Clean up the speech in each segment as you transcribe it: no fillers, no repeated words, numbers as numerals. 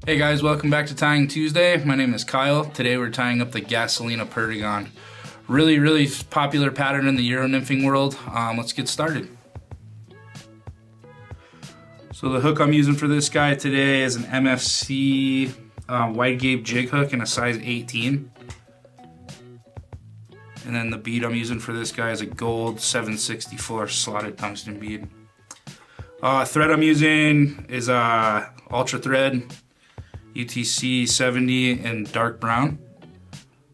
Hey guys, welcome back to Tying Tuesday. My name is Kyle. Today we're tying up the Gasolina Perdigon. Really popular pattern in the Euro nymphing world. Let's get started. So the hook I'm using for this guy today is an MFC wide gape jig hook in a size 18. And then the bead I'm using for this guy is a gold 764 slotted tungsten bead. Thread I'm using is Ultra Thread UTC 70 in dark brown.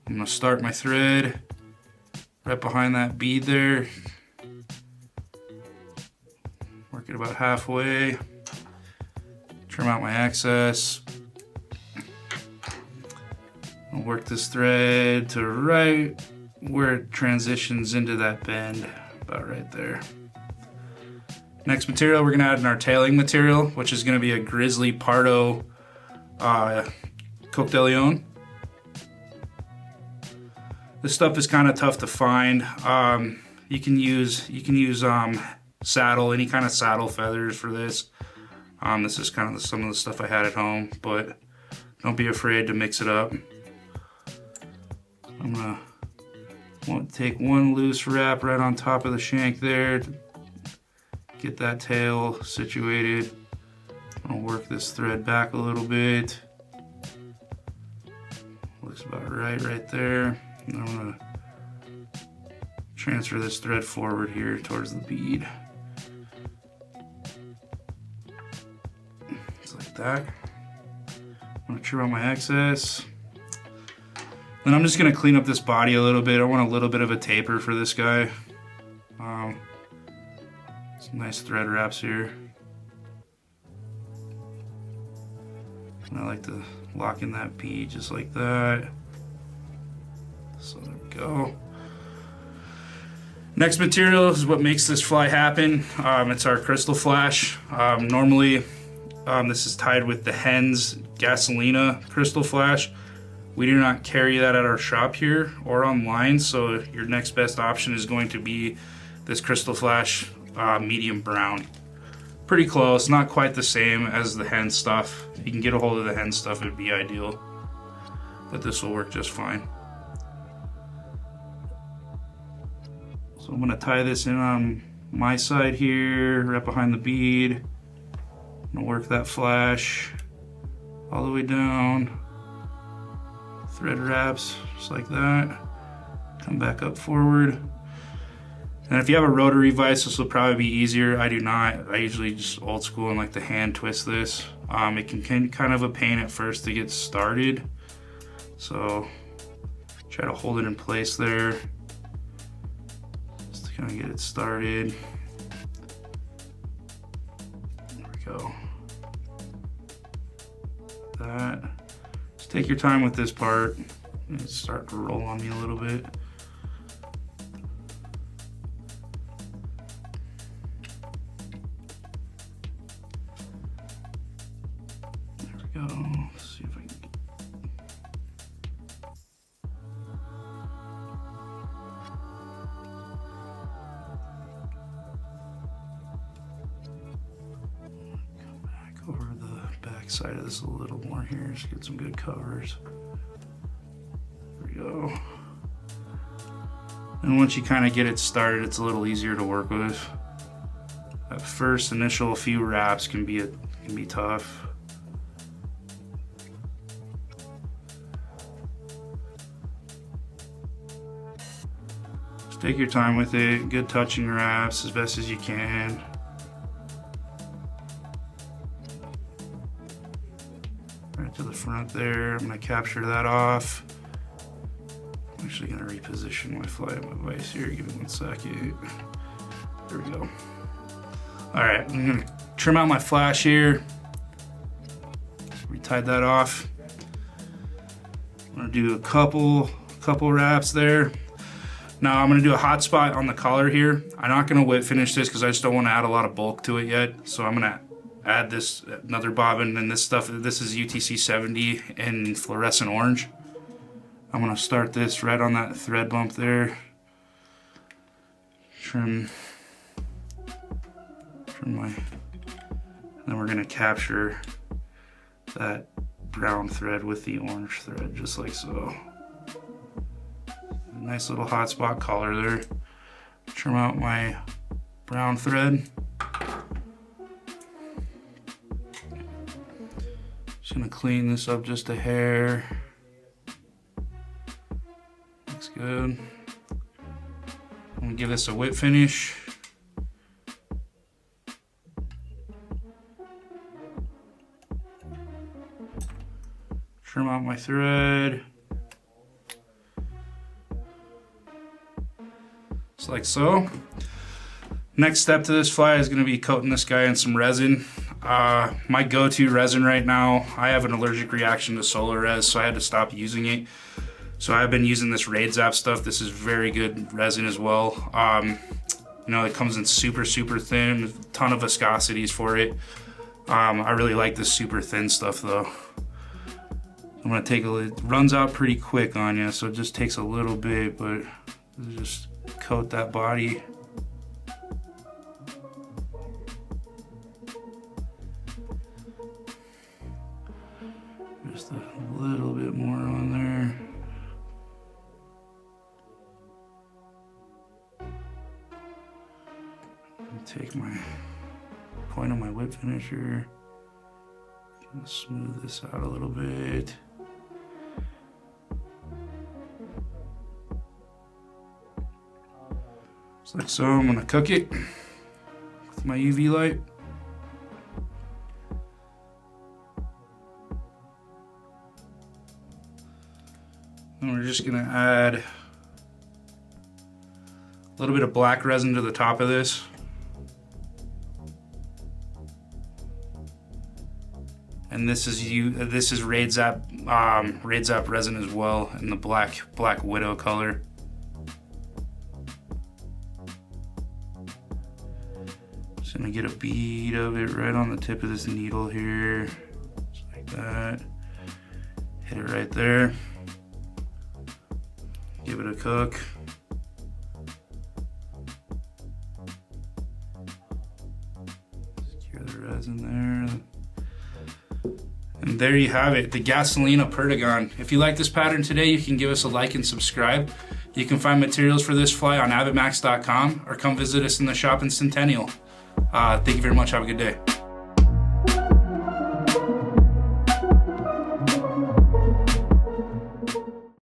I'm gonna start my thread right behind that bead there. Work it about halfway. Trim out my excess. I'll work this thread to right where it transitions into that bend, about right there. Next material, we're gonna add in our tailing material, which is gonna be a Grizzly Pardo Coq de Leon. This stuff is kind of tough to find. You can use saddle, any kind of saddle feathers for this. This is kind of some of the stuff I had at home, but don't be afraid to mix it up. I'm gonna take one loose wrap right on top of the shank there to get that tail situated. I'll work this thread back a little bit. Looks about right there. And I'm gonna transfer this thread forward here towards the bead. Just like that. I'm gonna trim out my excess. Then I'm just gonna clean up this body a little bit. I want a little bit of a taper for this guy. Some nice thread wraps here. And I like to lock in that bead just like that. So there we go. Next material is what makes this fly happen. It's our crystal flash. Normally, this is tied with the hen's Gasolina crystal flash. We do not carry that at our shop here or online, so your next best option is going to be this crystal flash medium brown. Pretty close, not quite the same as the hen stuff. If you can get a hold of the hen stuff, it'd be ideal. But this will work just fine. So I'm gonna tie this in on my side here, right behind the bead. I'm gonna work that flash all the way down. Thread wraps, just like that. Come back up forward. And if you have a rotary vise, this will probably be easier. I do not. I usually just old school and like to hand twist this. It can kind of a pain at first to get started. So try to hold it in place there. Just to kind of get it started. There we go. That. Just take your time with this part. It's starting to roll on me a little bit. Let's see if I can come back over the back side of this a little more here, just get some good covers. There we go. And once you kind of get it started, it's a little easier to work with. That first initial few wraps can be tough. Take your time with it, good touching wraps as best as you can. Right to the front there, I'm gonna capture that off. I'm actually gonna reposition my fly vise here, give me 1 second. There we go. All right, I'm gonna trim out my flash here. Retied that off. I'm gonna do a couple wraps there. Now I'm gonna do a hot spot on the collar here. I'm not gonna whip finish this because I just don't want to add a lot of bulk to it yet. So I'm gonna add this another bobbin and this stuff. This is UTC 70 in fluorescent orange. I'm gonna start this right on that thread bump there. Trim my, then we're gonna capture that brown thread with the orange thread, just like so. Nice little hot spot collar there. Trim out my brown thread. Just gonna clean this up just a hair. Looks good. I'm gonna give this a whip finish. Trim out my thread. Just like so. Next step to this fly is gonna be coating this guy in some resin. My go-to resin right now, I have an allergic reaction to solar res, so I had to stop using it. So I've been using this Raid Zap stuff. This is very good resin as well. You know, it comes in super, super thin, a ton of viscosities for it. I really like this super thin stuff though. I'm gonna take it runs out pretty quick on you, so it just takes a little bit, but just coat that body. Just a little bit more on there. Take my point on my whip finisher, smooth this out a little bit. Just like so. I'm gonna cook it with my UV light. And we're just gonna add a little bit of black resin to the top of this. And this is Raid Zap resin as well, in the black widow color. Just gonna get a bead of it right on the tip of this needle here, just like that. Hit it right there. Give it a cook. Secure the resin there. And there you have it, the Gasolina Perdigon. If you like this pattern today, you can give us a like and subscribe. You can find materials for this fly on AvidMax.com or come visit us in the shop in Centennial. Thank you very much. Have a good day.